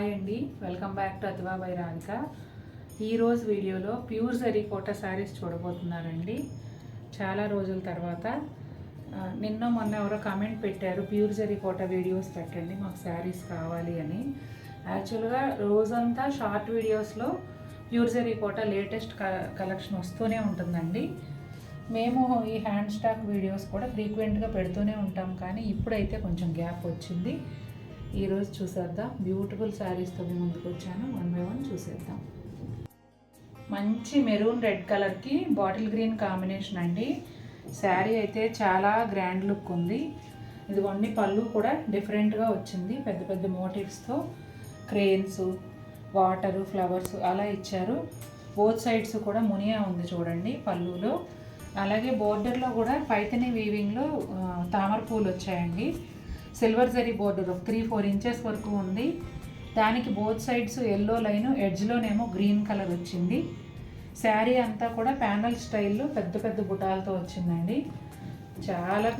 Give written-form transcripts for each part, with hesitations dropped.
Hi అండి, welcome back to Ativa by Radhika. ఈరోజు వీడియోలో ప్యూర్ జరీ కోట శారీస్ చూడబోతున్నారండి. చాలా రోజుల తర్వాత నిన్న మొన్న ఎవరో కామెంట్ పెట్టారు, ప్యూర్ జరీ కోట వీడియోస్ పెట్టండి, మాకు శారీస్ కావాలి అని. యాక్చువల్గా రోజంతా షార్ట్ వీడియోస్లో ప్యూర్ జరీ కోట లేటెస్ట్ కలెక్షన్ వస్తూనే ఉంటుందండి. మేము ఈ హ్యాండ్ స్టాక్ వీడియోస్ కూడా ఫ్రీక్వెంట్గా పెడుతూనే ఉంటాం, కానీ ఇప్పుడైతే కొంచెం గ్యాప్ వచ్చింది. ఈరోజు చూసేద్దాం. బ్యూటిఫుల్ శారీస్తో మీ ముందుకు వచ్చాను. 1 by 1 చూసేద్దాం. మంచి మెరూన్ రెడ్ కలర్కి బాటిల్ గ్రీన్ కాంబినేషన్ అండి. శారీ అయితే చాలా గ్రాండ్ లుక్ ఉంది. ఇదిగోండి, పళ్ళు కూడా డిఫరెంట్గా వచ్చింది. పెద్ద పెద్ద మోటివ్స్తో క్రేన్స్, వాటరు, ఫ్లవర్స్ అలా ఇచ్చారు. బోత్ సైడ్స్ కూడా మునియా ఉంది చూడండి పళ్ళులో. అలాగే బోర్డర్లో కూడా పైతని వీవింగ్లో తామర పూలు వచ్చాయండి. సిల్వర్ జరీ బోర్డర్ 3-4 ఇంచెస్ వరకు ఉంది. దానికి బోత్ సైడ్స్ ఎల్లో లైన్, ఎడ్జ్లోనేమో గ్రీన్ కలర్ వచ్చింది. శారీ అంతా కూడా ప్యానల్ స్టైల్లో పెద్ద పెద్ద బుటాలతో వచ్చిందండి. చాలా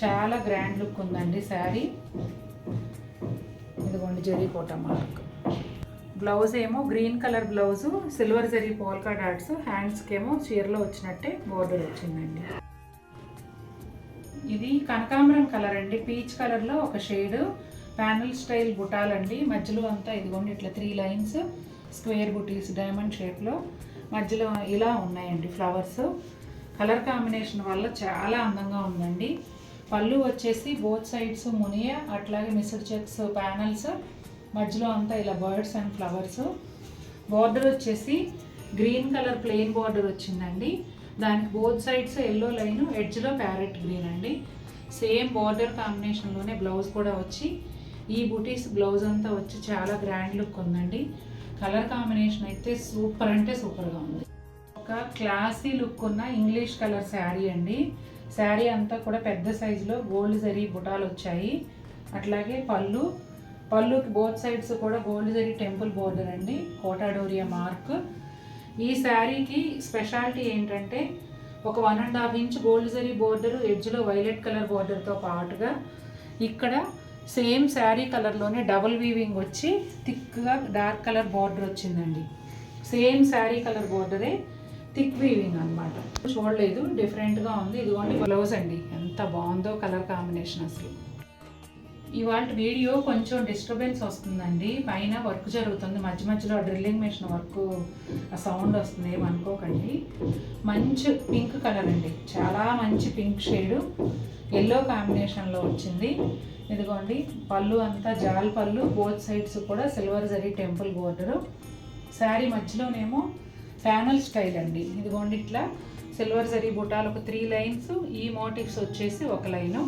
చాలా గ్రాండ్ లుక్ ఉందండి శారీ. ఇదిగోండి జరీకోట మార్క్. బ్లౌజ్ ఏమో green colour blouse, silver zari polka dots. హ్యాండ్స్కి ఏమో చీరలో వచ్చినట్టే బోర్డర్ వచ్చిందండి. ఇది కనకాంబరం కలర్ అండి, పీచ్ కలర్లో ఒక షేడ్. Panel style బుటాలండి. మధ్యలో అంతా ఇదిగోండి ఇట్లా 3 లైన్స్ స్క్వేర్ బుటీస్ డైమండ్ షేప్లో మధ్యలో ఇలా ఉన్నాయండి ఫ్లవర్స్. కలర్ కాంబినేషన్ వల్ల చాలా అందంగా ఉందండి. పళ్ళు వచ్చేసి బోత్ సైడ్స్ మునియా, అట్లాగే మిస్డ్ చెక్స్ ప్యానల్స్, మధ్యలో అంతా ఇలా బర్డ్స్ అండ్ ఫ్లవర్స్. బార్డర్ వచ్చేసి గ్రీన్ కలర్ ప్లెయిన్ బార్డర్ వచ్చిందండి. దానికి బోత్ సైడ్స్ ఎల్లో లైన్, ఎడ్జ్లో ప్యారెట్ గ్రీన్ అండి. సేమ్ బార్డర్ కాంబినేషన్లోనే బ్లౌజ్ కూడా వచ్చి, ఈ బుటీస్ బ్లౌజ్ అంతా వచ్చి చాలా గ్రాండ్ లుక్ ఉందండి. కలర్ కాంబినేషన్ అయితే సూపర్ అంటే సూపర్గా ఉంది. ఒక క్లాసీ లుక్ ఉన్న ఇంగ్లీష్ కలర్ శారీ అండి. శారీ అంతా కూడా పెద్ద సైజులో గోల్డ్ జరీ బుటాలు వచ్చాయి. అట్లాగే పళ్ళుకి బోత్ సైడ్స్ కూడా గోల్డ్ జరీ టెంపుల్ బోర్డర్ అండి, కోటాడోరియా మార్క్. ఈ శారీకి స్పెషాలిటీ ఏంటంటే ఒక 1.5 ఇంచ్ గోల్డ్ జరీ బోర్డర్, ఎడ్జ్లో వైలెట్ కలర్ బోర్డర్తో పాటుగా ఇక్కడ సేమ్ శారీ కలర్లోనే డబుల్ వీవింగ్ వచ్చి థిక్గా డార్క్ కలర్ బోర్డర్ వచ్చిందండి. సేమ్ శారీ కలర్ బోర్డరే థిక్ వీవింగ్ అనమాట. చూడలేదు, డిఫరెంట్గా ఉంది. ఇదిగోండి బ్లౌజ్ అండి, ఎంత బాగుందో కలర్ కాంబినేషన్ అసలు. ఇవాళ వీడియో కొంచెం డిస్టర్బెన్స్ వస్తుందండి. పైన వర్క్ జరుగుతుంది, మధ్య మధ్యలో డ్రిల్లింగ్ మెషిన్ వర్క్ ఆ సౌండ్ వస్తుంది, ఏమనుకోకండి. మంచి పింక్ కలర్ అండి, చాలా మంచి పింక్ షేడు, ఎల్లో కాంబినేషన్లో వచ్చింది. ఇదిగోండి పళ్ళు అంతా జాల్ పళ్ళు, బోత్ సైడ్స్ కూడా silver zari temple border. Sari మధ్యలోనేమో ప్యానల్ స్టైల్ అండి. ఇదిగోండి ఇట్లా సిల్వర్ జరీ బుటాలు ఒక 3 లైన్స్, ఈ మోటివ్స్ వచ్చేసి ఒక లైను.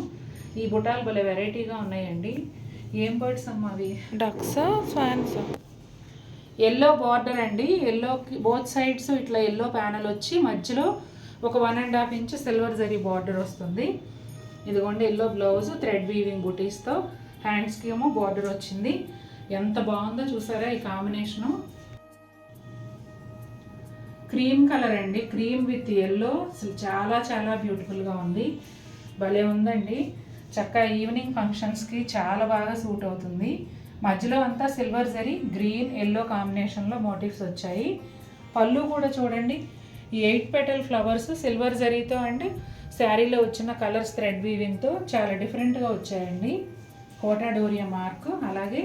ఈ బుటాలు భలే వెరైటీగా ఉన్నాయండి. ఏం బర్డ్స్ అమ్మ అవి? Ducks, fans. ఎల్లో బార్డర్ అండి. ఎల్లోకి బోత్ సైడ్స్ ఇట్లా ఎల్లో ప్యానల్ వచ్చి మధ్యలో ఒక 1.5 ఇంచ్ సిల్వర్ జరీ బార్డర్ వస్తుంది. ఇదిగోండి ఎల్లో బ్లౌజ్, థ్రెడ్ వీవింగ్ బుటీస్తో. హ్యాండ్స్కి ఏమో బార్డర్ వచ్చింది. ఎంత బాగుందో చూసారా ఈ కాంబినేషను. క్రీమ్ కలర్ అండి, క్రీమ్ విత్ ఎల్లో. అసలు చాలా చాలా బ్యూటిఫుల్గా ఉంది, భలే ఉందండి. చక్కగా ఈవినింగ్ ఫంక్షన్స్కి చాలా బాగా సూట్ అవుతుంది. మధ్యలో అంతా సిల్వర్ జరీ గ్రీన్ ఎల్లో కాంబినేషన్లో మోటివ్స్ వచ్చాయి. పళ్ళు కూడా చూడండి, ఈ 8 పెటల్ ఫ్లవర్స్ సిల్వర్ జరీతో అండ్ శారీలో వచ్చిన కలర్స్ థ్రెడ్ వీవింగ్తో చాలా డిఫరెంట్గా వచ్చాయండి. కోటాడోరియా మార్క్. అలాగే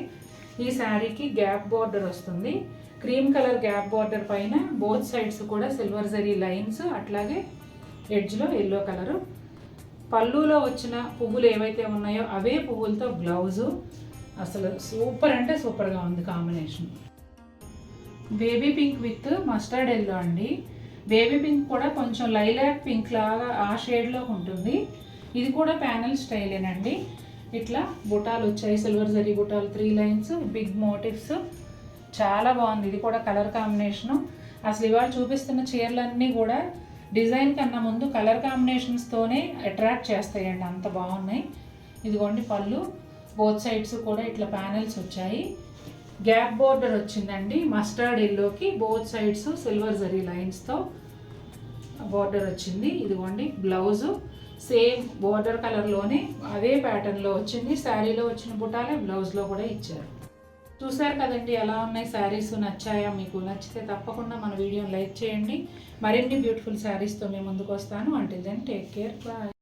ఈ శారీకి గ్యాప్ బార్డర్ వస్తుంది. క్రీమ్ కలర్ గ్యాప్ బార్డర్ పైన బోత్ సైడ్స్ కూడా సిల్వర్ జరీ లైన్స్, అట్లాగే ఎడ్జ్లో ఎల్లో కలరు. పళ్ళులో వచ్చిన పువ్వులు ఏవైతే ఉన్నాయో అవే పువ్వులతో బ్లౌజు. అసలు సూపర్ అంటే సూపర్గా ఉంది combination. Baby pink with mustard yellow అండి. బేబీ పింక్ కూడా కొంచెం లైలాక్ పింక్ లాగా ఆ షేడ్లో ఉంటుంది. ఇది కూడా ప్యానల్ స్టైలేనండి. ఇట్లా బుటాలు వచ్చాయి, సిల్వర్ జరీ బుటాలు 3 లైన్స్, బిగ్ మోటివ్స్. చాలా బాగుంది. ఇది కూడా కలర్ కాంబినేషను. అసలు ఇవాళ చూపిస్తున్న చీరలన్నీ కూడా డిజైన్ కన్నా ముందు కలర్ కాంబినేషన్స్తోనే అట్రాక్ట్ చేస్తాయండి, అంత బాగున్నాయి. ఇదిగోండి పళ్ళు, బోత్ సైడ్స్ కూడా ఇట్లా ప్యానెల్స్ వచ్చాయి. గ్యాప్ బోర్డర్ వచ్చిందండి మస్టర్డ్ ఎల్లోకి, బోత్ సైడ్స్ సిల్వర్ జరీ లైన్స్తో. బార్డర్ వచ్చింది. ఇదిగోండి బ్లౌజు సేమ్ బార్డర్ కలర్లోనే అదే ప్యాటర్న్లో వచ్చింది. శారీలో వచ్చిన బుటాలే బ్లౌజ్లో కూడా ఇచ్చారు. చూసారు కదండి ఎలా ఉన్నాయి శారీస్. నచ్చాయా మీకు? నచ్చితే తప్పకుండా మన వీడియోని లైక్ చేయండి. మరిన్ని బ్యూటిఫుల్ శారీస్తో మేము ముందుకు వస్తాను. Until then take care, bye.